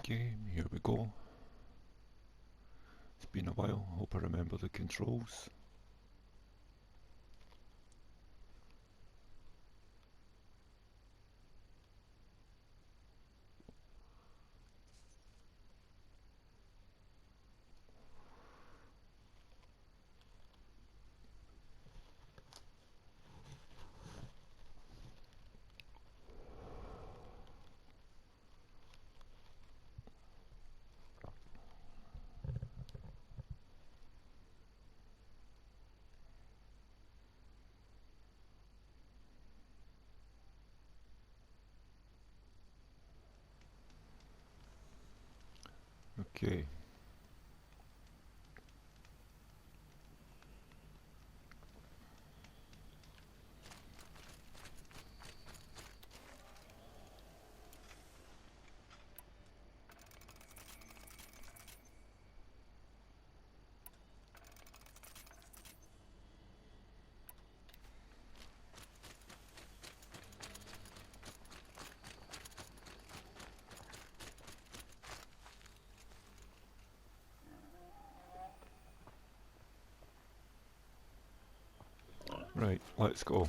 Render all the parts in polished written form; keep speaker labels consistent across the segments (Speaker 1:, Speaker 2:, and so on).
Speaker 1: Okay, here we go. It's been a while, hope I remember the controls. Okay. Right, let's go.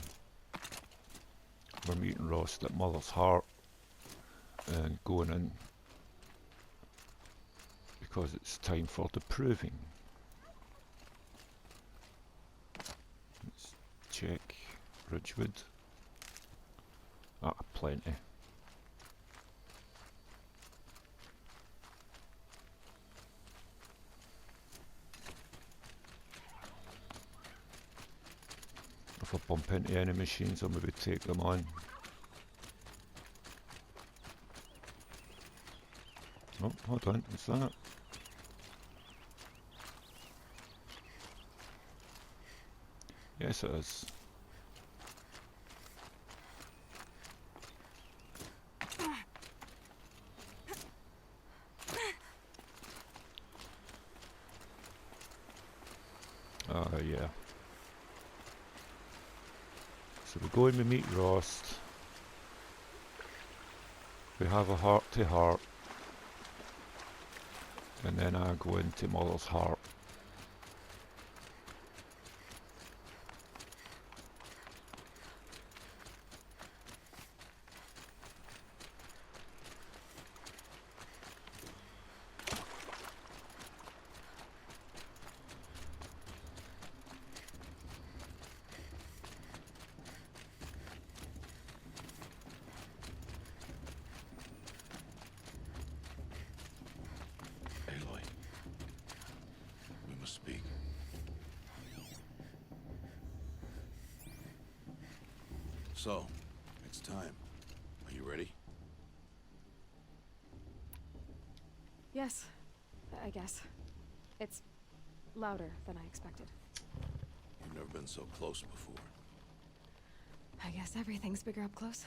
Speaker 1: We're meeting Ross at Mother's Heart and going in because it's time for the proving. Let's check Ridgewood. Ah, plenty. If I bump into any machines, I'll maybe take them on. Oh, hold on, what's that? Yes, it is. Ah, yeah. So we go in, we meet Ross. We have a heart-to-heart. And then I go into Mother's Heart.
Speaker 2: Aloy, we must speak. So, it's time. Are you ready?
Speaker 3: Yes, I guess. It's louder than I expected.
Speaker 2: You've never been so close before.
Speaker 3: I guess everything's bigger up close.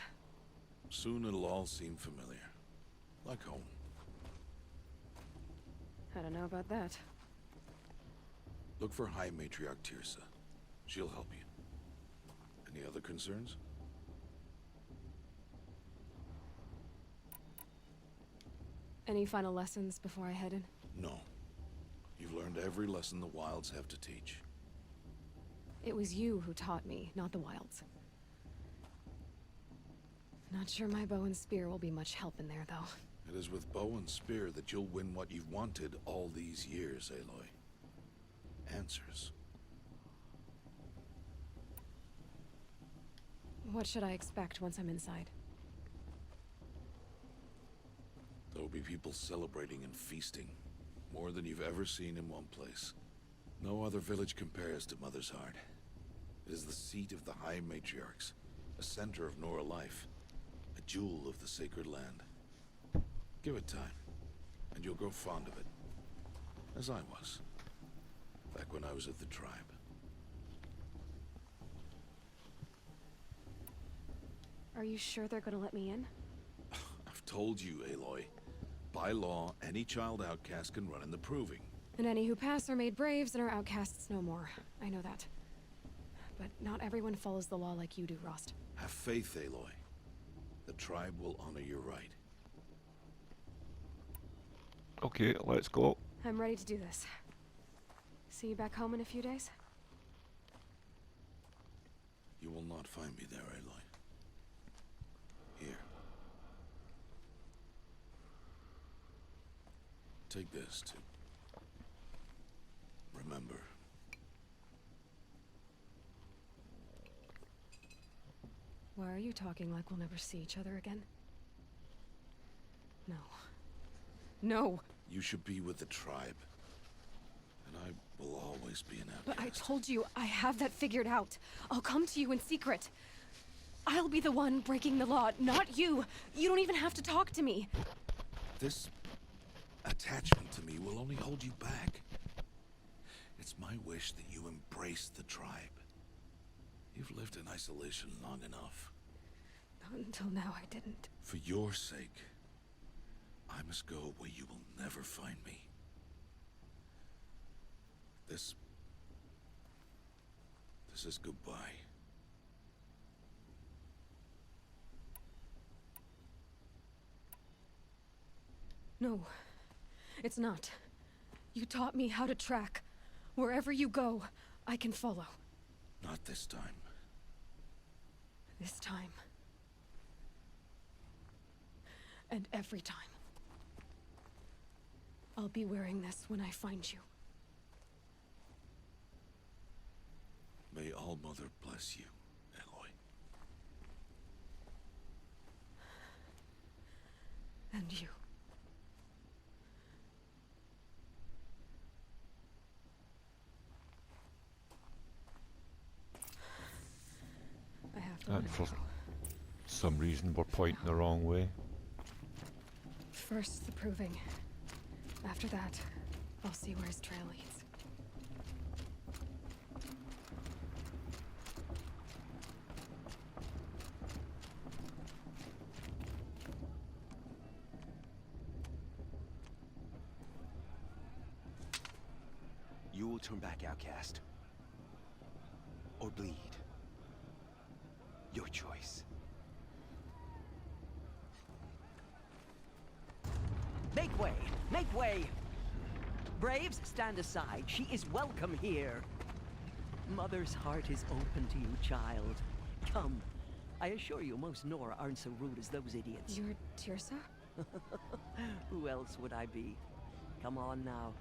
Speaker 2: Soon it'll all seem familiar. Like home.
Speaker 3: I don't know about that.
Speaker 2: Look for High Matriarch Tirsa. She'll help you. Any other concerns?
Speaker 3: Any final lessons before I head in?
Speaker 2: No. You've learned every lesson the Wilds have to teach.
Speaker 3: It was you who taught me, not the Wilds. Not sure my bow and spear will be much help in there, though.
Speaker 2: It is with bow and spear that you'll win what you've wanted all these years, Aloy. Answers.
Speaker 3: What should I expect once I'm inside?
Speaker 2: There will be people celebrating and feasting. More than you've ever seen in one place. No other village compares to Mother's Heart. It is the seat of the High Matriarchs, a center of Nora life, a jewel of the sacred land. Give it time, and you'll grow fond of it. As I was, back when I was at the tribe.
Speaker 3: Are you sure they're gonna let me in?
Speaker 2: I've told you, Aloy. By law, any child outcast can run in the proving.
Speaker 3: And any who pass are made braves and are outcasts no more. I know that. But not everyone follows the law like you do, Rost.
Speaker 2: Have faith, Aloy. The tribe will honor your right.
Speaker 1: Okay, let's go.
Speaker 3: I'm ready to do this. See you back home in a few days?
Speaker 2: You will not find me there, Aloy. Here. Take this to remember.
Speaker 3: Why are you talking like we'll never see each other again? No. No!
Speaker 2: You should be with the tribe. And I will always be an outcast.
Speaker 3: But I told you, I have that figured out. I'll come to you in secret. I'll be the one breaking the law, not you. You don't even have to talk to me.
Speaker 2: This attachment to me will only hold you back. It's my wish that you embrace the tribe. You've lived in isolation long enough.
Speaker 3: Until now, I didn't.
Speaker 2: For your sake, I must go where you will never find me. This is goodbye.
Speaker 3: No, it's not. You taught me how to track. Wherever you go, I can follow.
Speaker 2: Not this time.
Speaker 3: This time. And every time. I'll be wearing this when I find you.
Speaker 2: May All Mother bless you, Aloy.
Speaker 3: And you. I have to let
Speaker 1: And
Speaker 3: it
Speaker 1: for
Speaker 3: go.
Speaker 1: some reason we're pointing the wrong way.
Speaker 3: First, the proving. After that, I'll see where his trail leads.
Speaker 4: You will turn back, outcast. Or bleed. Your choice.
Speaker 5: Make way! Make way! Braves, stand aside. She is welcome here. Mother's heart is open to you, child. Come. I assure you, most Nora aren't so rude as those idiots.
Speaker 3: You're Tirsa?
Speaker 5: Who else would I be? Come on now.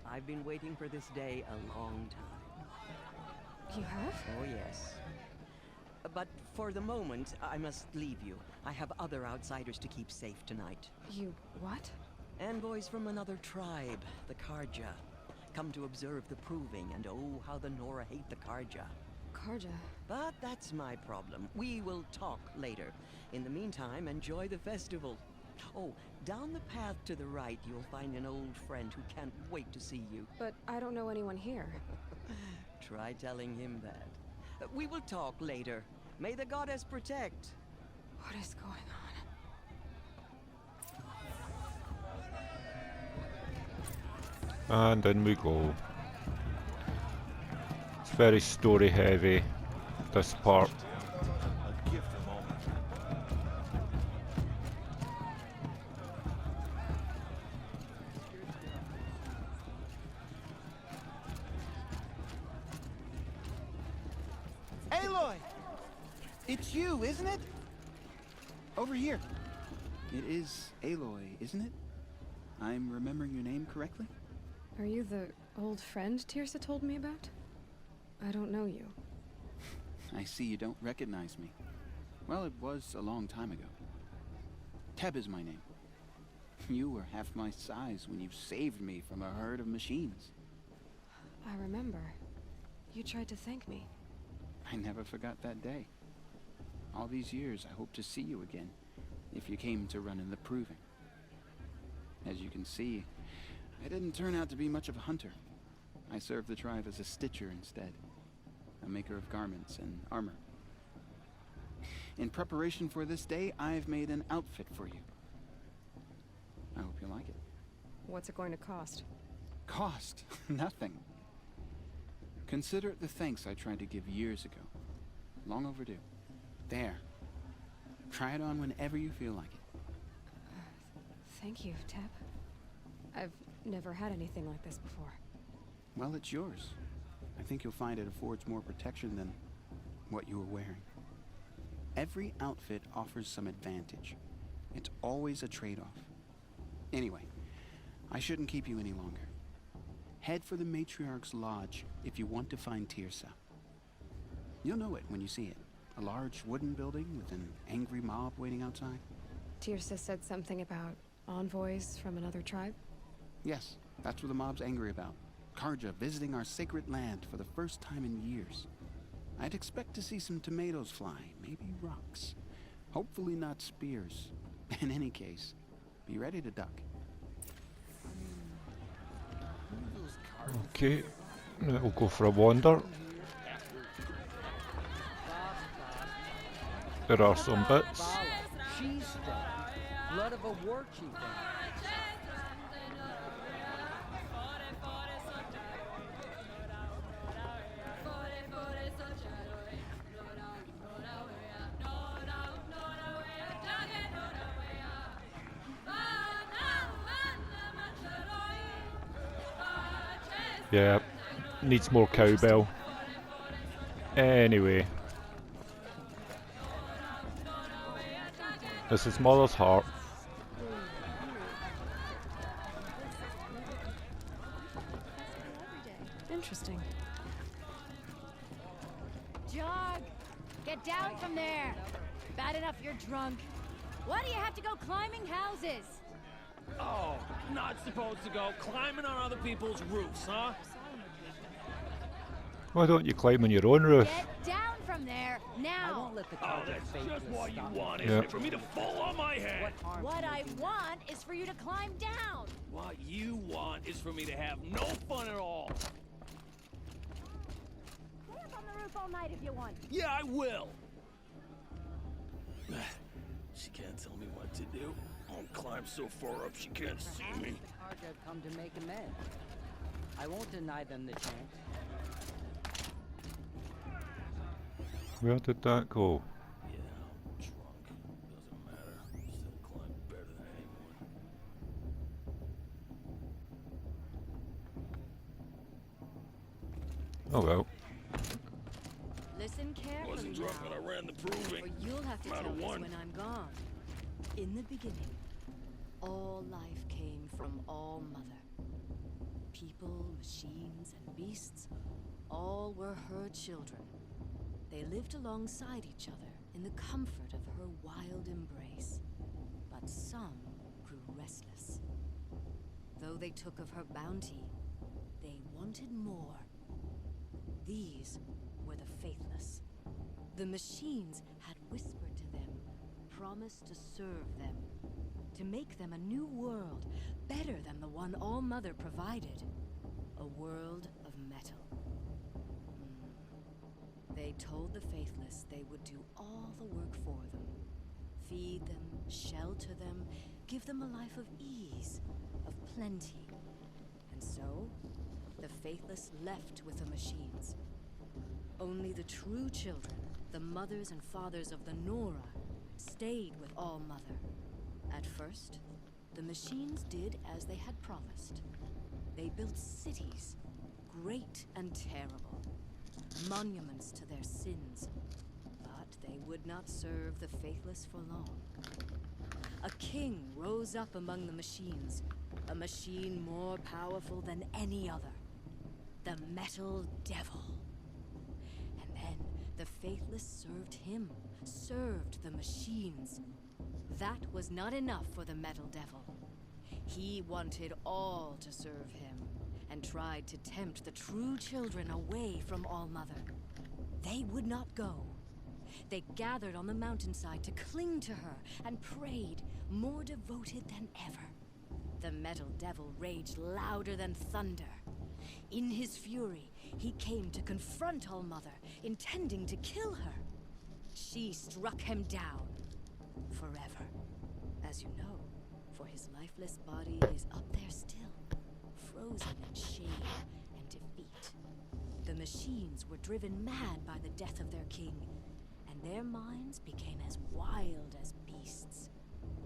Speaker 5: I've been waiting for this day a long time.
Speaker 3: You have?
Speaker 5: Oh, yes. But for the moment, I must leave you. I have other outsiders to keep safe tonight.
Speaker 3: You what?
Speaker 5: Envoys from another tribe, the Karja. Come to observe the proving, and oh, how the Nora hate the Karja.
Speaker 3: Karja.
Speaker 5: But that's my problem. We will talk later. In the meantime, enjoy the festival. Oh, down the path to the right, you'll find an old friend who can't wait to see you.
Speaker 3: But I don't know anyone here.
Speaker 5: Try telling him that. We will talk later. May the goddess protect.
Speaker 3: What is going on?
Speaker 1: And in we go. It's very story heavy, this part.
Speaker 2: A gift of moment.
Speaker 6: Aloy! It's you, isn't it? Over here. It is Aloy, isn't it? I'm remembering your name correctly?
Speaker 3: Are you the old friend Tirsa told me about? I don't know you.
Speaker 6: I see you don't recognize me. Well, it was a long time ago. Teb is my name. You were half my size when you saved me from a herd of machines.
Speaker 3: I remember. You tried to thank me.
Speaker 6: I never forgot that day. All these years, I hope to see you again, if you came to run in the proving. As you can see, I didn't turn out to be much of a hunter. I served the tribe as a stitcher instead, a maker of garments and armor. In preparation for this day, I've made an outfit for you. I hope you like it.
Speaker 3: What's it going to cost?
Speaker 6: Cost? Nothing. Consider it the thanks I tried to give years ago. Long overdue. There. Try it on whenever you feel like it.
Speaker 3: Thank you, Teb. I've never had anything like this before.
Speaker 6: Well, it's yours. I think you'll find it affords more protection than what you were wearing. Every outfit offers some advantage. It's always a trade-off. Anyway, I shouldn't keep you any longer. Head for the Matriarch's Lodge if you want to find Tirsa. You'll know it when you see it. A large wooden building with an angry mob waiting outside.
Speaker 3: Tirsa said something about envoys from another tribe?
Speaker 6: Yes, that's what the mob's angry about. Karja visiting our sacred land for the first time in years. I'd expect to see some tomatoes fly, maybe rocks. Hopefully not spears. In any case, be ready to duck.
Speaker 1: Okay, now we'll go for a wander. There are some bits.
Speaker 5: She's dead. Blood of a war chief.
Speaker 1: Yeah, needs more cowbell. Anyway. This is Mother's Heart.
Speaker 3: Interesting.
Speaker 7: Jog! Get down from there! Bad enough you're drunk. Why do you have to go climbing houses?
Speaker 8: Oh, not supposed to go climbing on other people's roofs, huh?
Speaker 1: Why don't you climb on your own roof?
Speaker 7: Get down from there,
Speaker 5: I
Speaker 7: now!
Speaker 5: won't let the
Speaker 8: Oh,
Speaker 5: Karja
Speaker 8: that's
Speaker 5: faithless
Speaker 8: just what you
Speaker 5: stop
Speaker 8: want,
Speaker 5: me.
Speaker 8: isn't
Speaker 1: Yep.
Speaker 8: it? For me to fall on my head.
Speaker 5: What harm
Speaker 7: What
Speaker 5: can
Speaker 7: I
Speaker 5: you do?
Speaker 7: want is for you to climb down!
Speaker 8: What you want is for me to have no fun at all.
Speaker 7: Stay up on the roof all night if you want.
Speaker 8: Yeah, I will. She can't tell me what to do. I'll climb so far up she can't see
Speaker 5: Perhaps
Speaker 8: me.
Speaker 5: the Karja have come to make amends. I won't deny them the chance.
Speaker 1: Where did that go?
Speaker 8: Yeah, I'm drunk. Doesn't matter. Still climb better than anyone.
Speaker 1: Oh well.
Speaker 7: Listen carefully
Speaker 8: Wasn't drunk
Speaker 7: now,
Speaker 8: when I ran the
Speaker 7: or
Speaker 8: proving.
Speaker 7: you'll have to
Speaker 8: Matter
Speaker 7: tell this
Speaker 8: one.
Speaker 7: when I'm gone. In the beginning, all life came from All Mother. People, machines, and beasts, all were her children. They lived alongside each other in the comfort of her wild embrace. But some grew restless. Though they took of her bounty, they wanted more. These were the faithless. The machines had whispered to them, promised to serve them, to make them a new world, better than the one All Mother provided. A world of metal. They told the faithless they would do all the work for them. Feed them, shelter them, give them a life of ease, of plenty. And so, the faithless left with the machines. Only the true children, the mothers and fathers of the Nora, stayed with All Mother. At first, the machines did as they had promised. They built cities, great and terrible, monuments to their sins. But they would not serve the faithless for long. A king rose up among the machines, a machine more powerful than any other. The Metal Devil. And then the faithless served him, served the machines. That was not enough for the Metal Devil. He wanted all to serve him, and tried to tempt the true children away from All Mother. They would not go. They gathered on the mountainside to cling to her and prayed, more devoted than ever. The Metal Devil raged louder than thunder. In his fury, he came to confront All Mother, intending to kill her. She struck him down. Forever. As you know, for his lifeless body is up there still, frozen in shame and defeat. The machines were driven mad by the death of their king, and their minds became as wild as beasts.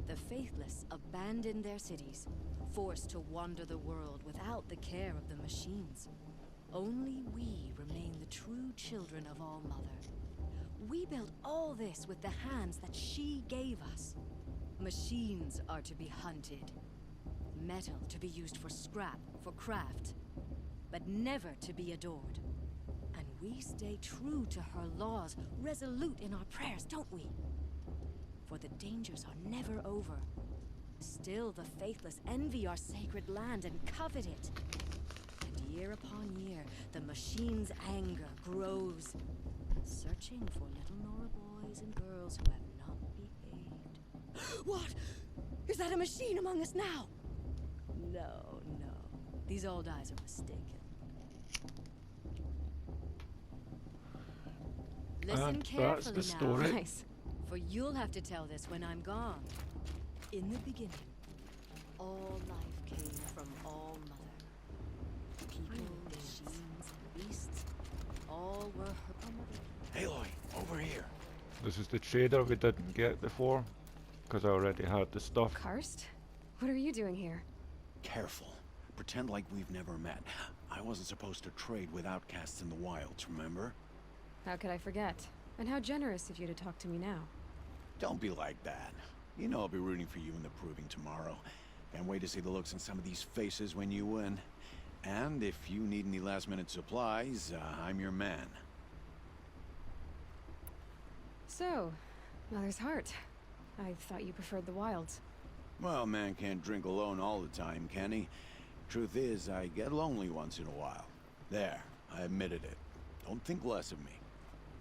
Speaker 7: The faithful faithless abandon their cities, forced to wander the world without the care of the machines. Only we remain the true children of All-Mother. We built all this with the hands that she gave us. Machines are to be hunted. Metal to be used for scrap, for craft. But never to be adored. And we stay true to her laws, resolute in our prayers, don't we? For the dangers are never over. Still the faithless envy our sacred land and covet it. And year upon year, the machine's anger grows, searching for little Nora boys and girls who have not behaved. What? Is that a machine among us now? No, no. These old eyes are mistaken. Listen
Speaker 1: And
Speaker 7: carefully
Speaker 1: that's the
Speaker 7: now,
Speaker 1: story.
Speaker 7: guys, for you'll have to tell this when I'm gone. In the beginning, all life came from All-Mother. People, machines, and beasts, all were her mother.
Speaker 4: Aloy, over here.
Speaker 1: This is the trader we didn't get before, because I already had the stuff.
Speaker 3: Karst? What are you doing here?
Speaker 9: Careful. Pretend like we've never met. I wasn't supposed to trade with outcasts in the wilds, remember?
Speaker 3: How could I forget? And how generous of you to talk to me now.
Speaker 9: Don't be like that. You know I'll be rooting for you in the proving tomorrow. Can't wait to see the looks on some of these faces when you win. And if you need any last-minute supplies, I'm your man.
Speaker 3: So, Mother's Heart. I thought you preferred the wilds.
Speaker 9: Well, man can't drink alone all the time, can he? Truth is, I get lonely once in a while. There, I admitted it. Don't think less of me.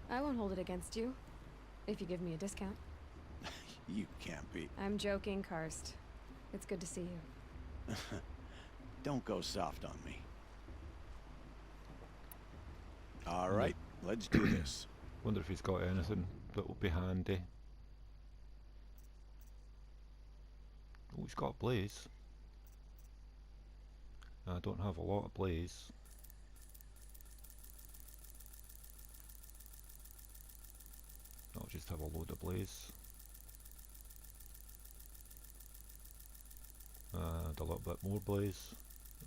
Speaker 3: I won't hold it against you, if you give me a discount.
Speaker 9: You can't be.
Speaker 3: I'm joking, Karst. It's good to see you.
Speaker 9: Don't go soft on me. All right, let's do this.
Speaker 1: Wonder if he's got anything that will be handy. Oh, he's got a blaze. I don't have a lot of blaze. I'll just have a load of blaze. And a little bit more blaze.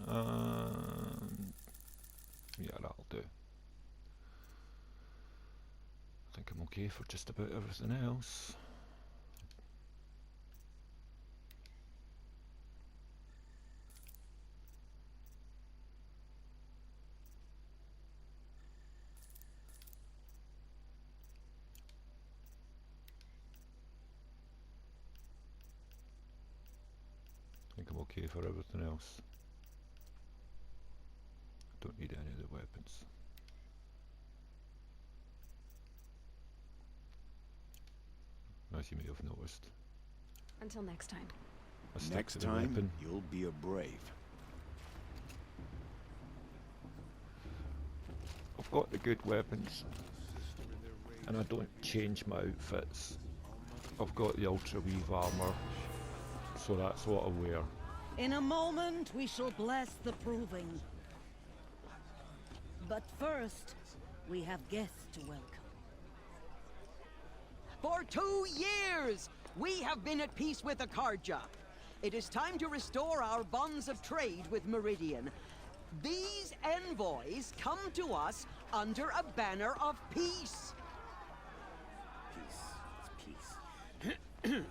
Speaker 1: And yeah, that'll do. I think I'm okay for just about everything else. I think I'm okay for everything else. Don't need any of the weapons. As you may have noticed.
Speaker 3: Until next time.
Speaker 1: I stick to
Speaker 9: Next
Speaker 1: the
Speaker 9: time,
Speaker 1: weapon.
Speaker 9: you'll be a brave.
Speaker 1: I've got the good weapons. And I don't change my outfits. I've got the ultra weave armor. So that's what I wear.
Speaker 10: In a moment, we shall bless the proving. But first, we have guests to welcome.
Speaker 5: For 2 years, we have been at peace with Akarja. It is time to restore our bonds of trade with Meridian. These envoys come to us under a banner of peace.
Speaker 8: Peace. It's peace.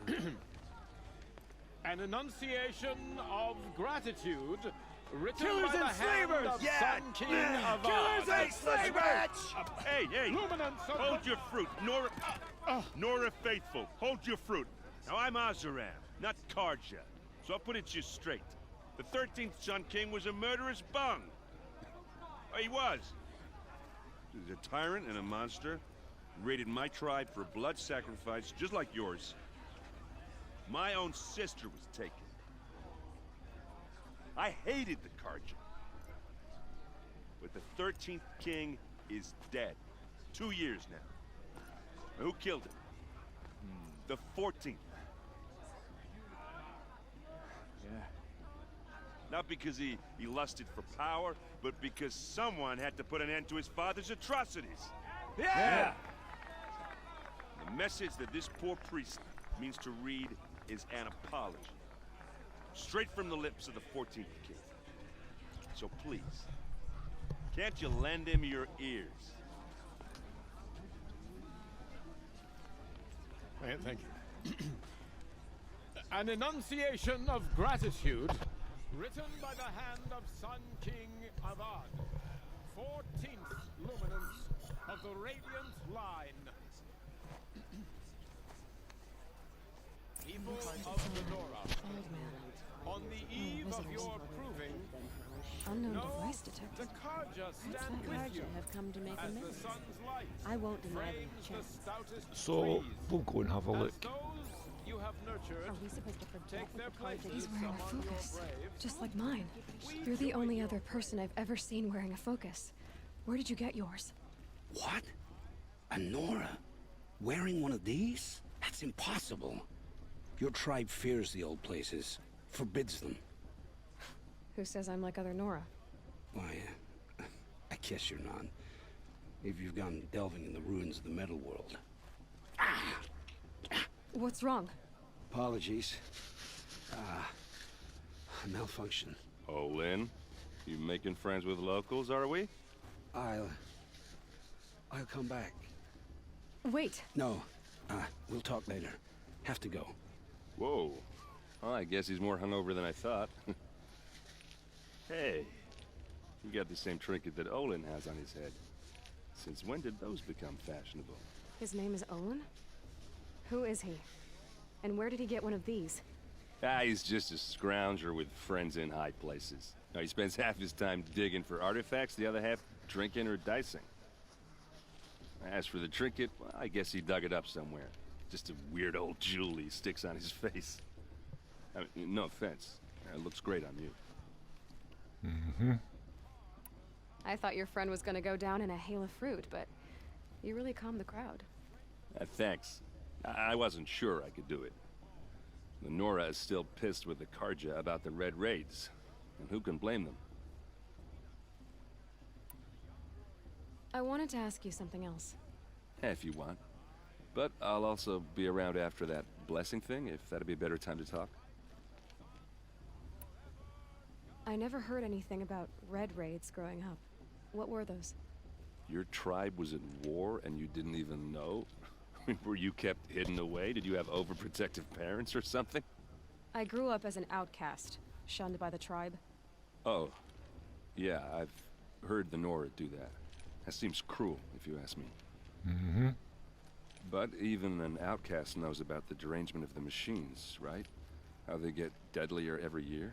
Speaker 8: An enunciation of gratitude written
Speaker 4: Killers
Speaker 8: by the
Speaker 4: and
Speaker 8: hand
Speaker 4: slavers!
Speaker 8: of
Speaker 4: Yeah!
Speaker 8: Sun King Avad.
Speaker 4: Killers and slavers!
Speaker 11: Hey!
Speaker 8: Luminance of
Speaker 11: Hold your fruit, Nora Faithful. Hold your fruit. Now I'm Azaram, not Karja. So I'll put it just straight. The 13th Sun King was a murderous bung. He was. He's a tyrant and a monster. Raided my tribe for blood sacrifice, just like yours. My own sister was taken. I hated the Karja. But the 13th king is dead. 2 years now. Who killed him? The 14th.
Speaker 8: Yeah.
Speaker 11: Not because he lusted for power, but because someone had to put an end to his father's atrocities.
Speaker 8: Yeah!
Speaker 11: The message that this poor priest means to read is an apology. Straight from the lips of the 14th king. So please, can't you lend him your ears?
Speaker 12: Thank you. An enunciation of gratitude written by the hand of Sun King Avad, 14th luminance of the Radiant Line. People of the Nora, on the eve of your proving,
Speaker 3: Unknown
Speaker 12: know
Speaker 3: device
Speaker 12: the
Speaker 3: detected.
Speaker 12: Karja stand with you
Speaker 7: have come to make
Speaker 12: as
Speaker 7: amends.
Speaker 12: the sun's light
Speaker 7: I won't deny them
Speaker 12: frames
Speaker 7: a
Speaker 12: the
Speaker 7: chance.
Speaker 12: stoutest
Speaker 1: So
Speaker 12: trees.
Speaker 1: we'll go and have a
Speaker 12: As
Speaker 1: look.
Speaker 12: those you have nurtured
Speaker 7: Are we supposed to forget
Speaker 12: take their
Speaker 7: what the Karja
Speaker 12: places
Speaker 3: He's wearing a
Speaker 12: among your
Speaker 3: focus,
Speaker 12: braves.
Speaker 3: just like mine. You're the only other person I've ever seen wearing a focus. Where did you get yours?
Speaker 13: What? A Nora? Wearing one of these? That's impossible. Your tribe fears the old places, forbids them.
Speaker 3: Who says I'm like other Nora?
Speaker 13: Why, I guess you're not. If you've gone delving in the ruins of the metal world.
Speaker 3: What's wrong?
Speaker 13: Apologies. A malfunction.
Speaker 11: Oh, Lynn, you making friends with locals, are we?
Speaker 13: I'll come back.
Speaker 3: Wait.
Speaker 13: No, we'll talk later. Have to go.
Speaker 11: Whoa. Well, I guess he's more hungover than I thought. Hey, you got the same trinket that Olin has on his head. Since when did those become fashionable?
Speaker 3: His name is Owen? Who is he? And where did he get one of these?
Speaker 11: He's just a scrounger with friends in high places. Now, he spends half his time digging for artifacts, the other half drinking or dicing. As for the trinket, well, I guess he dug it up somewhere. Just a weird old jewel he sticks on his face. I mean, no offense. It looks great on you.
Speaker 1: Mm-hmm.
Speaker 3: I thought your friend was gonna go down in a hail of fruit, but you really calmed the crowd.
Speaker 11: Thanks. I wasn't sure I could do it. The Nora is still pissed with the Karja about the Red Raids. And who can blame them?
Speaker 3: I wanted to ask you something else.
Speaker 11: If you want. But I'll also be around after that blessing thing, if that'd be a better time to talk.
Speaker 3: I never heard anything about red raids growing up. What were those?
Speaker 11: Your tribe was in war and you didn't even know? I mean, were you kept hidden away? Did you have overprotective parents or something?
Speaker 3: I grew up as an outcast, shunned by the tribe.
Speaker 11: Oh. Yeah, I've heard the Nora do that. That seems cruel, if you ask me.
Speaker 1: Mm-hmm.
Speaker 11: But even an outcast knows about the derangement of the machines, right? How they get deadlier every year?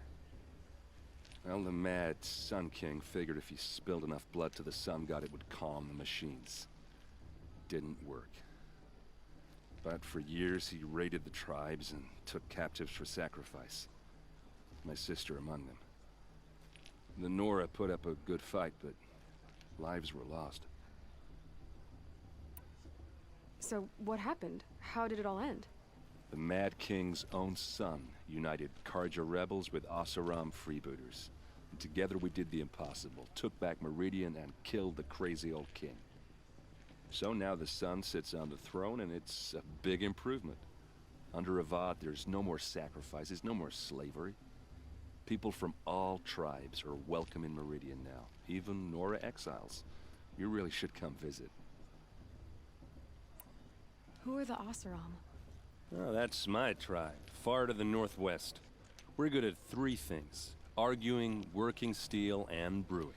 Speaker 11: Well, the mad Sun King figured if he spilled enough blood to the Sun God, it would calm the machines. Didn't work. But for years, he raided the tribes and took captives for sacrifice. My sister among them. The Nora put up a good fight, but lives were lost.
Speaker 3: So what happened? How did it all end?
Speaker 11: The Mad King's own son united Karja rebels with Oseram freebooters. And together we did the impossible, took back Meridian and killed the crazy old king. So now the son sits on the throne and it's a big improvement. Under Avad, there's no more sacrifices, no more slavery. People from all tribes are welcome in Meridian now, even Nora exiles. You really should come visit.
Speaker 3: Who are the Oseram?
Speaker 11: Oh, that's my tribe, far to the northwest. We're good at three things: arguing, working steel, and brewing.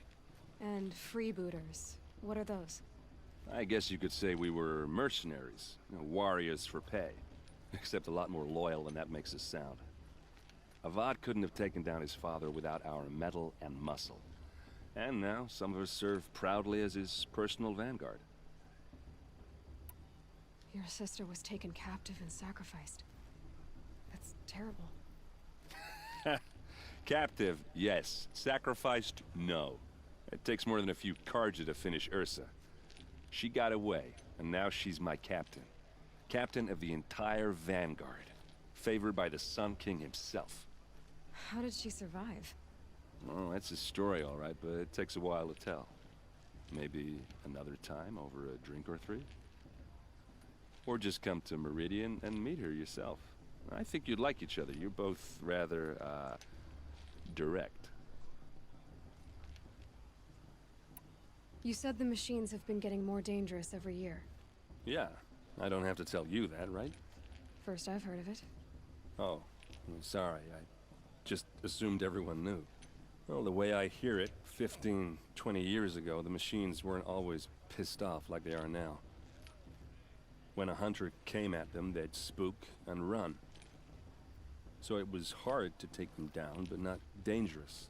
Speaker 3: And freebooters. What are those?
Speaker 11: I guess you could say we were mercenaries, warriors for pay. Except a lot more loyal than that makes us sound. Avad couldn't have taken down his father without our metal and muscle. And now some of us serve proudly as his personal vanguard.
Speaker 3: Your sister was taken captive and sacrificed. That's terrible.
Speaker 11: Captive, yes. Sacrificed, no. It takes more than a few Karja to finish Ursa. She got away, and now she's my captain. Captain of the entire vanguard. Favored by the Sun King himself.
Speaker 3: How did she survive?
Speaker 11: Well, that's a story, all right, but it takes a while to tell. Maybe another time over a drink or three? Or just come to Meridian and meet her yourself.
Speaker 14: I think you'd like each other. You're both rather, direct.
Speaker 3: You said the machines have been getting more dangerous every year.
Speaker 14: Yeah, I don't have to tell you that, right?
Speaker 3: First I've heard of it.
Speaker 14: Oh, I'm sorry. I just assumed everyone knew. Well, the way I hear it, 15, 20 years ago, the machines weren't always pissed off like they are now. When a hunter came at them, they'd spook and run. So it was hard to take them down, but not dangerous,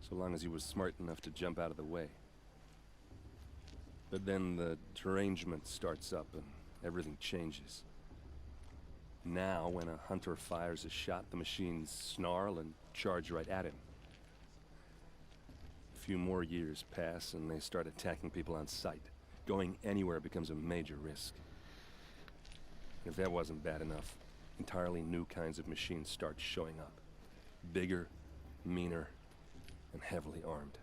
Speaker 14: so long as he was smart enough to jump out of the way. But then the derangement starts up and everything changes. Now, when a hunter fires a shot, the machines snarl and charge right at him. A few more years pass and they start attacking people on sight. Going anywhere becomes a major risk. If that wasn't bad enough, entirely new kinds of machines start showing up. Bigger, meaner, and heavily armed.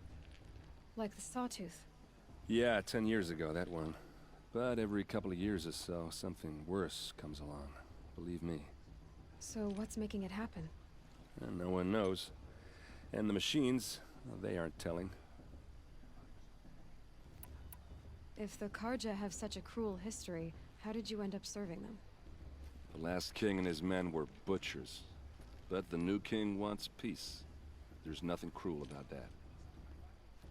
Speaker 3: Like the Sawtooth.
Speaker 14: Yeah, 10 years ago, that one. But every couple of years or so, something worse comes along. Believe me.
Speaker 3: So what's making it happen?
Speaker 14: And no one knows. And the machines, well, they aren't telling.
Speaker 3: If the Karja have such a cruel history, how did you end up serving them?
Speaker 14: The last king and his men were butchers. But the new king wants peace. There's nothing cruel about that.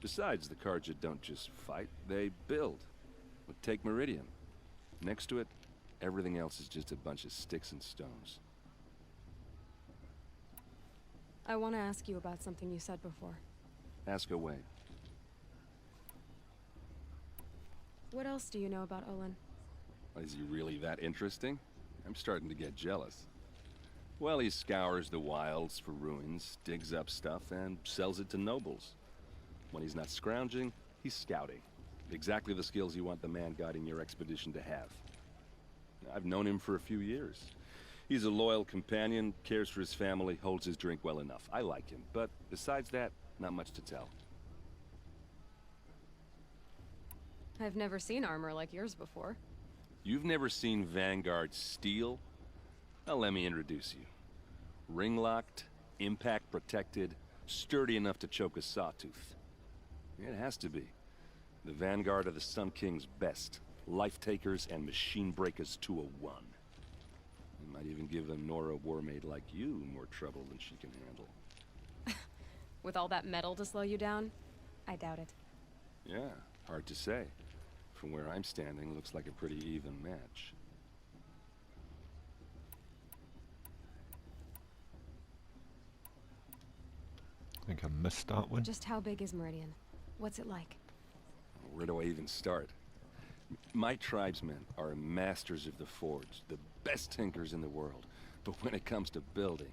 Speaker 14: Besides, the Karja don't just fight, they build. But take Meridian. Next to it, everything else is just a bunch of sticks and stones.
Speaker 3: I want to ask you about something you said before.
Speaker 14: Ask away.
Speaker 3: What else do you know about Olin?
Speaker 14: Is he really that interesting? I'm starting to get jealous. Well, he scours the wilds for ruins, digs up stuff, and sells it to nobles. When he's not scrounging, he's scouting. Exactly the skills you want the man guiding your expedition to have. I've known him for a few years. He's a loyal companion, cares for his family, holds his drink well enough. I like him, but besides that, not much to tell.
Speaker 3: I've never seen armor like yours before.
Speaker 14: You've never seen Vanguard steel? Well, let me introduce you. Ring-locked, impact-protected, sturdy enough to choke a sawtooth. It has to be. The Vanguard are the Sun King's best. Life-takers and machine breakers to a one. You might even give a Nora warmaid like you more trouble than she can handle.
Speaker 3: With all that metal to slow you down? I doubt it.
Speaker 14: Yeah, hard to say. From where I'm standing, looks like a pretty even match.
Speaker 1: I think I missed that one.
Speaker 3: Just how big is Meridian? What's it like?
Speaker 14: Where do I even start? My tribesmen are masters of the forge, the best tinkers in the world. But when it comes to building,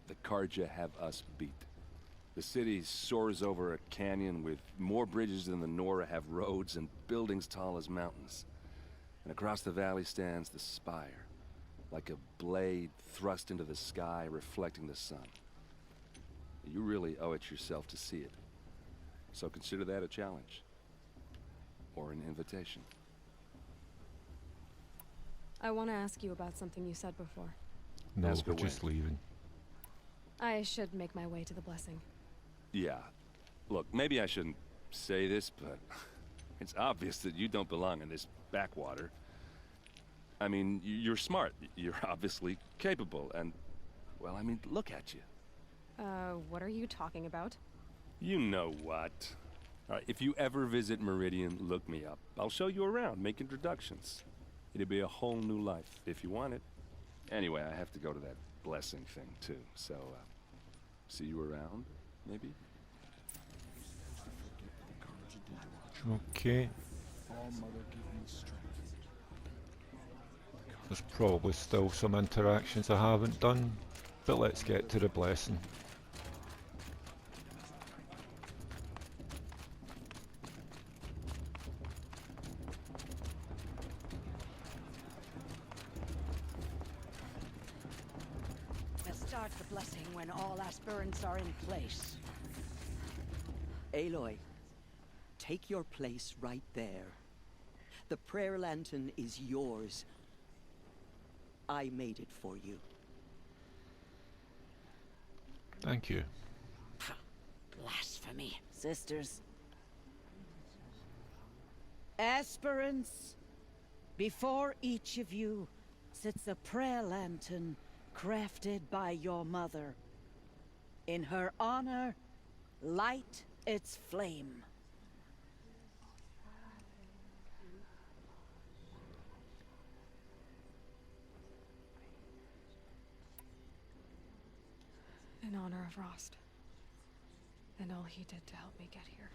Speaker 14: the Karja have us beat. The city soars over a canyon with more bridges than the Nora have roads and buildings tall as mountains. And across the valley stands the spire, like a blade thrust into the sky reflecting the sun. You really owe it yourself to see it. So consider that a challenge. Or an invitation.
Speaker 3: I want to ask you about something you said before.
Speaker 1: No,
Speaker 14: Ask
Speaker 1: we're
Speaker 14: away.
Speaker 1: just leaving.
Speaker 3: I should make my way to the blessing.
Speaker 14: Yeah. Look, maybe I shouldn't say this, but it's obvious that you don't belong in this backwater. I mean, you're smart. You're obviously capable, and, well, I mean, look at you.
Speaker 3: What are you talking about?
Speaker 14: You know what. All right, if you ever visit Meridian, look me up. I'll show you around, make introductions. It'll be a whole new life, if you want it. Anyway, I have to go to that blessing thing, too. So, see you around, maybe?
Speaker 1: Okay. There's probably still some interactions I haven't done, but let's get to the blessing.
Speaker 10: Let's start the blessing when all aspirants are in place.
Speaker 5: Aloy, take your place right there. The prayer lantern is yours. I made it for you.
Speaker 1: Thank you.
Speaker 10: Blasphemy. Sisters. Aspirants, before each of you sits a prayer lantern crafted by your mother. In her honor, light its flame.
Speaker 3: In honor of Rost. And all he did to help me get here.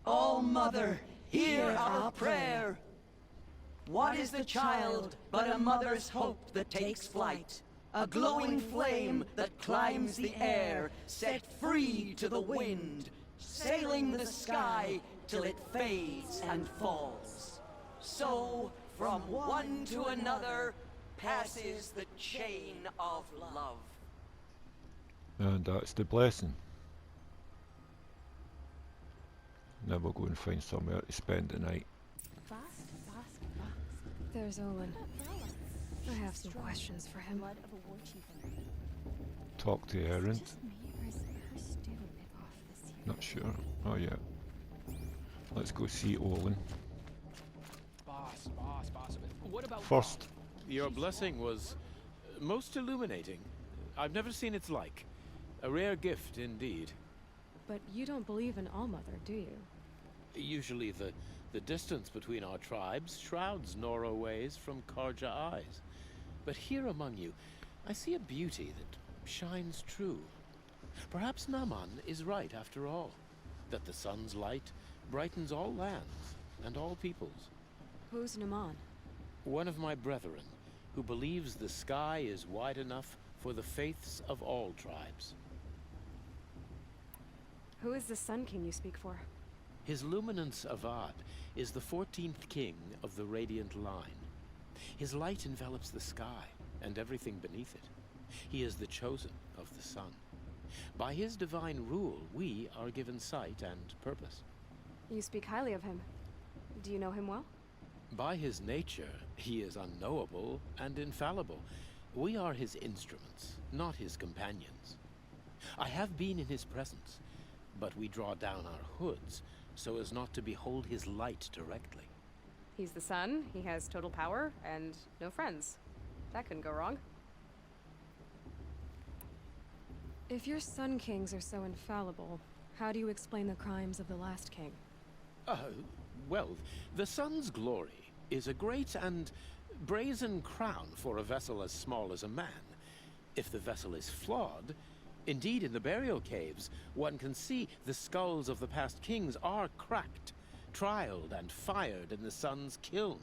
Speaker 5: O Mother, hear our prayer. What is the child but a mother's hope that takes flight? A glowing flame that climbs the air, set free to the wind, sailing the sky till it fades and falls. So, from one to another, passes the chain of love.
Speaker 1: And that's the blessing. Now we'll go and find somewhere to spend the night.
Speaker 3: There's Olin. I have some questions for him.
Speaker 1: Talk to Erend. Not sure. Oh yeah. Let's go see Olin.
Speaker 12: Boss. What about
Speaker 1: First.
Speaker 15: Your blessing was most illuminating. I've never seen its like. A rare gift indeed.
Speaker 3: But you don't believe in Allmother, do you?
Speaker 15: Usually the distance between our tribes shrouds Nora ways from Karja eyes. But here among you, I see a beauty that shines true. Perhaps Naman is right after all, that the sun's light brightens all lands and all peoples.
Speaker 3: Who's Naman?
Speaker 15: One of my brethren, who believes the sky is wide enough for the faiths of all tribes.
Speaker 3: Who is the Sun King you speak for?
Speaker 15: His Luminance Avad is the 14th king of the Radiant Line. His light envelops the sky and everything beneath it. He is the chosen of the sun. By his divine rule, we are given sight and purpose.
Speaker 3: You speak highly of him. Do you know him well?
Speaker 15: By his nature, he is unknowable and infallible. We are his instruments, not his companions. I have been in his presence, but we draw down our hoods so as not to behold his light directly.
Speaker 3: He's the sun, he has total power, and no friends. That couldn't go wrong. If your Sun Kings are so infallible, how do you explain the crimes of the last king?
Speaker 15: Well, the sun's glory is a great and brazen crown for a vessel as small as a man. If the vessel is flawed, indeed in the burial caves, one can see the skulls of the past kings are cracked, trialed and fired in the sun's kiln.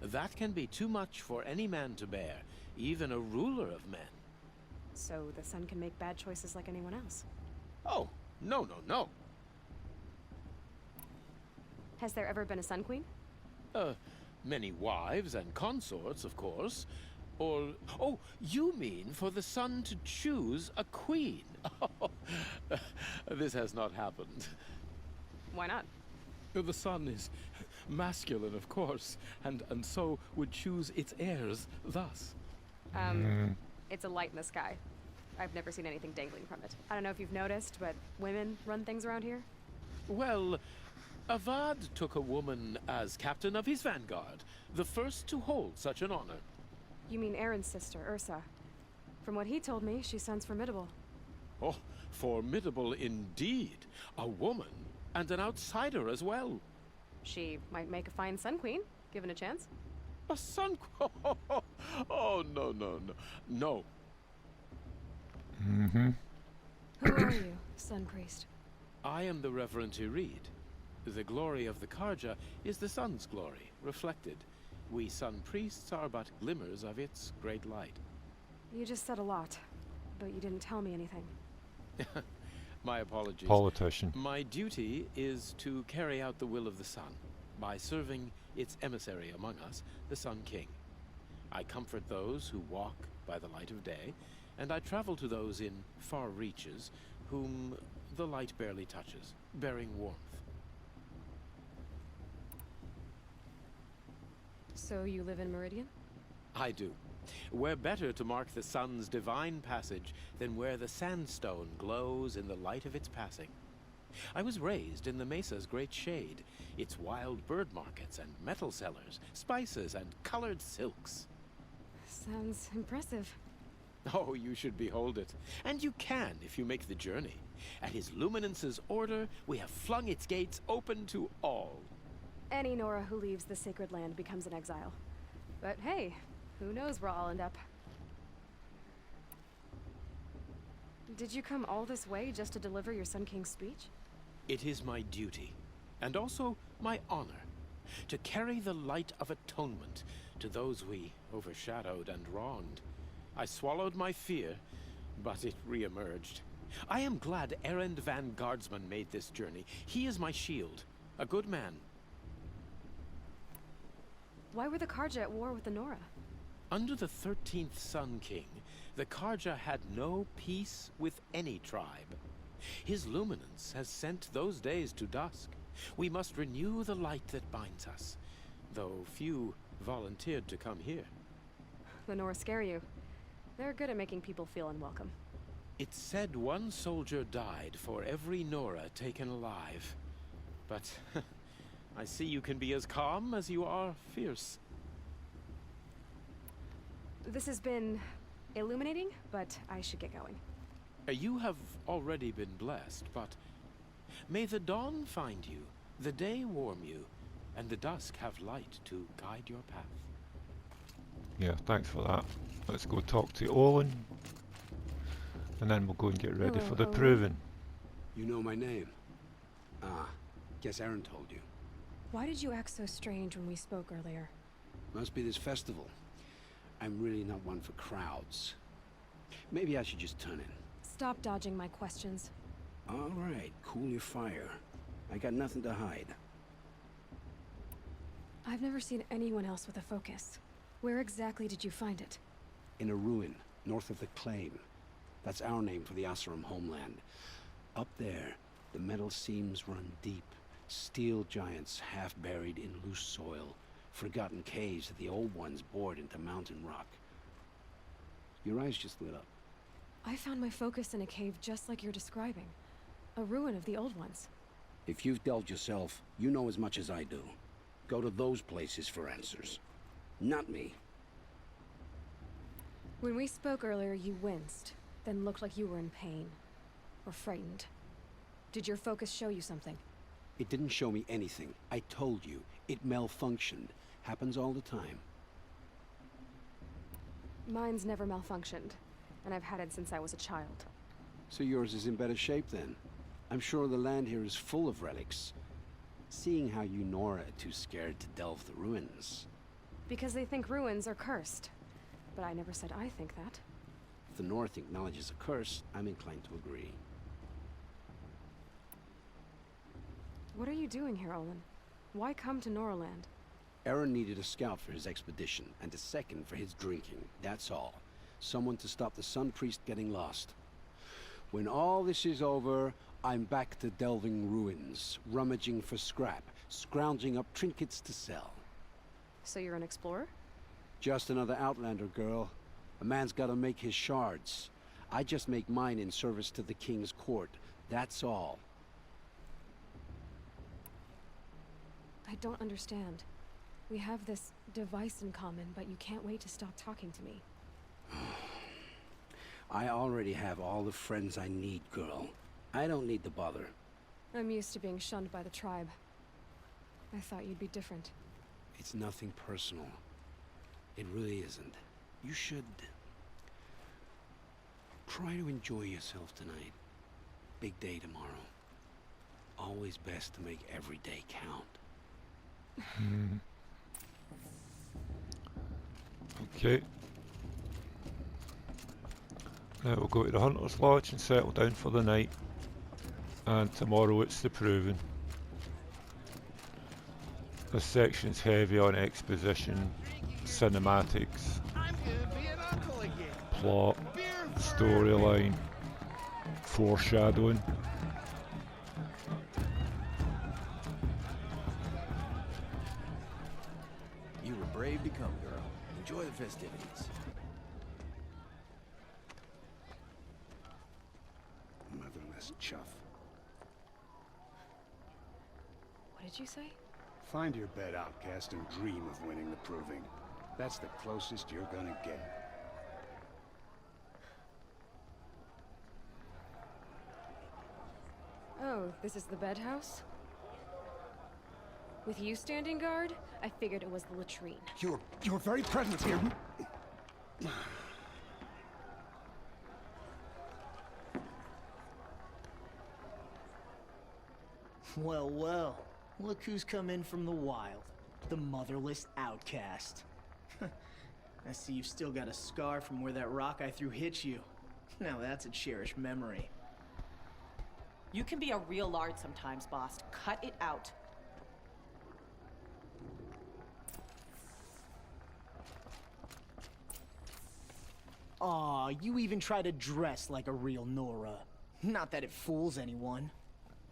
Speaker 15: That can be too much for any man to bear, even a ruler of men.
Speaker 3: So the sun can make bad choices like anyone else?
Speaker 15: Oh, no.
Speaker 3: Has there ever been a Sun Queen?
Speaker 15: Many wives and consorts, of course. Or, oh, you mean for the sun to choose a queen? This has not happened.
Speaker 3: Why not?
Speaker 15: The sun is masculine, of course, and so would choose its heirs thus.
Speaker 3: It's a light in the sky. I've never seen anything dangling from it. I don't know if you've noticed, but women run things around here.
Speaker 15: Well, Avad took a woman as captain of his vanguard, the first to hold such an honor.
Speaker 3: You mean Aaron's sister, Ursa. From what he told me, she sounds formidable.
Speaker 15: Oh, formidable indeed. A woman, and an outsider as well.
Speaker 3: She might make a fine Sun Queen, given a chance.
Speaker 15: A sun queen? Oh, no. No.
Speaker 3: Who are you, Sun Priest?
Speaker 15: I am the Reverend Irid. The glory of the Karja is the sun's glory, reflected. We sun priests are but glimmers of its great light.
Speaker 3: You just said a lot, but you didn't tell me anything.
Speaker 15: My apologies.
Speaker 1: Politician.
Speaker 15: My duty is to carry out the will of the sun by serving its emissary among us, the Sun King. I comfort those who walk by the light of day, and I travel to those in far reaches whom the light barely touches, bearing warmth.
Speaker 3: So you live in Meridian?
Speaker 15: I do. Where better to mark the sun's divine passage than where the sandstone glows in the light of its passing? I was raised in the mesa's great shade, its wild bird markets and metal cellars, spices and colored silks.
Speaker 3: Sounds impressive.
Speaker 15: Oh, you should behold it. And you can if you make the journey. At His Luminance's order, we have flung its gates open to all.
Speaker 3: Any Nora who leaves the sacred land becomes an exile. But hey, who knows where I'll end up. Did you come all this way just to deliver your Sun King's speech?
Speaker 15: It is my duty, and also my honor, to carry the light of atonement to those we overshadowed and wronged. I swallowed my fear, but it re-emerged. I am glad Erend van Guardsman made this journey. He is my shield, a good man.
Speaker 3: Why were the Karja at war with the Nora?
Speaker 15: Under the 13th Sun King, the Karja had no peace with any tribe. His luminance has sent those days to dusk. We must renew the light that binds us, though few volunteered to come here.
Speaker 3: The Nora scare you. They're good at making people feel unwelcome.
Speaker 15: It's said one soldier died for every Nora taken alive. But I see you can be as calm as you are fierce.
Speaker 3: This has been illuminating, but I should get going.
Speaker 15: You have already been blessed, but may the dawn find you, the day warm you, and the dusk have light to guide your path.
Speaker 1: Yeah, thanks for that. Let's go talk to Olin, and then we'll go and get ready for the proving.
Speaker 13: You know my name? Ah, guess Aaron told you.
Speaker 3: Why did you act so strange when we spoke earlier?
Speaker 13: Must be this festival. I'm really not one for crowds. Maybe I should just turn in.
Speaker 3: Stop dodging my questions.
Speaker 13: All right, cool your fire. I got nothing to hide.
Speaker 3: I've never seen anyone else with a focus. Where exactly did you find it?
Speaker 13: In a ruin, north of the Claim. That's our name for the Asarum homeland. Up there, the metal seams run deep. Steel giants half buried in loose soil. Forgotten caves that the old ones bored into mountain rock. Your eyes just lit up.
Speaker 3: I found my focus in a cave just like you're describing. A ruin of the old ones.
Speaker 13: If you've delved yourself, you know as much as I do. Go to those places for answers. Not me.
Speaker 3: When we spoke earlier, you winced, then looked like you were in pain. Or frightened. Did your focus show you something?
Speaker 13: It didn't show me anything. I told you. It malfunctioned. Happens all the time.
Speaker 3: Mine's never malfunctioned, and I've had it since I was a child.
Speaker 13: So yours is in better shape then? I'm sure the land here is full of relics. Seeing how you Nora are too scared to delve the ruins.
Speaker 3: Because they think ruins are cursed. But I never said I think that.
Speaker 13: If the North acknowledges a curse, I'm inclined to agree.
Speaker 3: What are you doing here, Olin? Why come to Noraland?
Speaker 13: Aaron needed a scout for his expedition, and a second for his drinking, that's all. Someone to stop the Sun Priest getting lost. When all this is over, I'm back to delving ruins, rummaging for scrap, scrounging up trinkets to sell.
Speaker 3: So you're an explorer?
Speaker 13: Just another Outlander, girl. A man's gotta make his shards. I just make mine in service to the King's court, that's all.
Speaker 3: I don't understand. We have this device in common, but you can't wait to stop talking to me.
Speaker 13: I already have all the friends I need, girl. I don't need the bother.
Speaker 3: I'm used to being shunned by the tribe. I thought you'd be different.
Speaker 13: It's nothing personal. It really isn't. You should try to enjoy yourself tonight. Big day tomorrow. Always best to make every day count.
Speaker 1: Okay. Now we'll go to the Hunter's Lodge and settle down for the night. And tomorrow it's the proving. This section's heavy on exposition, cinematics, plot, storyline, foreshadowing.
Speaker 9: You were brave to come, girl. Enjoy the festivities.
Speaker 13: useless chuff.
Speaker 3: What did you say?
Speaker 13: Find your bed, outcast, and dream of winning the proving. That's the closest you're gonna get.
Speaker 3: Oh, this is the bed house? With you standing guard, I figured it was the latrine.
Speaker 13: Your very presence here.
Speaker 16: Well, well. Look who's come in from the wild. The motherless outcast. I see you've still got a scar from where that rock I threw hit you. Now that's a cherished memory.
Speaker 17: You can be a real lard sometimes, boss. Cut it out.
Speaker 16: Aw, you even try to dress like a real Nora. Not that it fools anyone.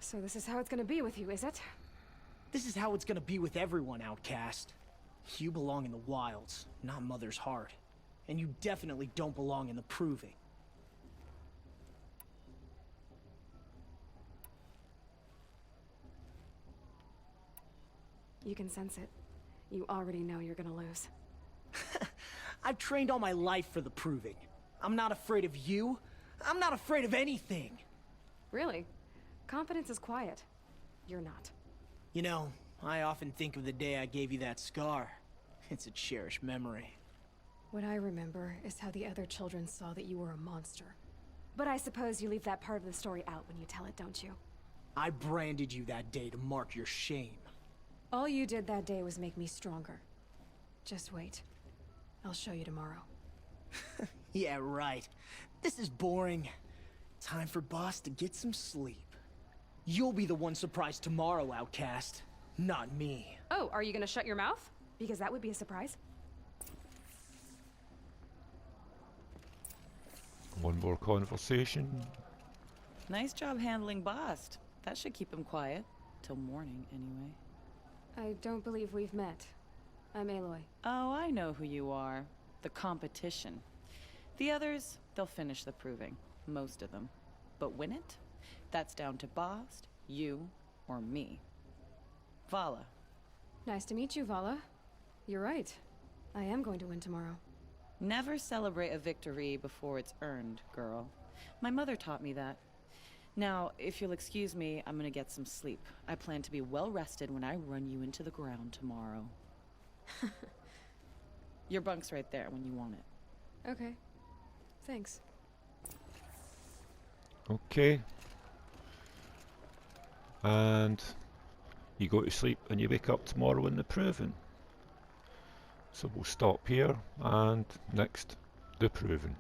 Speaker 3: So this is how it's gonna be with you, is it?
Speaker 16: This is how it's gonna be with everyone, outcast. You belong in the wilds, not Mother's Heart. And you definitely don't belong in the proving.
Speaker 3: You can sense it. You already know you're gonna lose.
Speaker 16: I've trained all my life for the proving. I'm not afraid of you. I'm not afraid of anything.
Speaker 3: Really? Confidence is quiet. You're not.
Speaker 16: You know, I often think of the day I gave you that scar. It's a cherished memory.
Speaker 3: What I remember is how the other children saw that you were a monster. But I suppose you leave that part of the story out when you tell it, don't you?
Speaker 16: I branded you that day to mark your shame.
Speaker 3: All you did that day was make me stronger. Just wait. I'll show you tomorrow.
Speaker 16: Yeah, right. This is boring. Time for Boss to get some sleep. You'll be the one surprised tomorrow, outcast. Not me.
Speaker 3: Oh, are you gonna shut your mouth? Because that would be a surprise.
Speaker 1: One more conversation.
Speaker 17: Nice job handling Bast. That should keep him quiet. Till morning, anyway.
Speaker 3: I don't believe we've met. I'm Aloy.
Speaker 17: Oh, I know who you are. The competition. The others, they'll finish the proving. Most of them. But win it? That's down to Bast, you, or me. Vala.
Speaker 3: Nice to meet you, Vala. You're right. I am going to win tomorrow.
Speaker 17: Never celebrate a victory before it's earned, girl. My mother taught me that. Now, if you'll excuse me, I'm gonna get some sleep. I plan to be well rested when I run you into the ground tomorrow. Your bunk's right there when you want it.
Speaker 3: Okay. Thanks.
Speaker 1: Okay. And you go to sleep and you wake up tomorrow in the proving. So we'll stop here and next, the proving.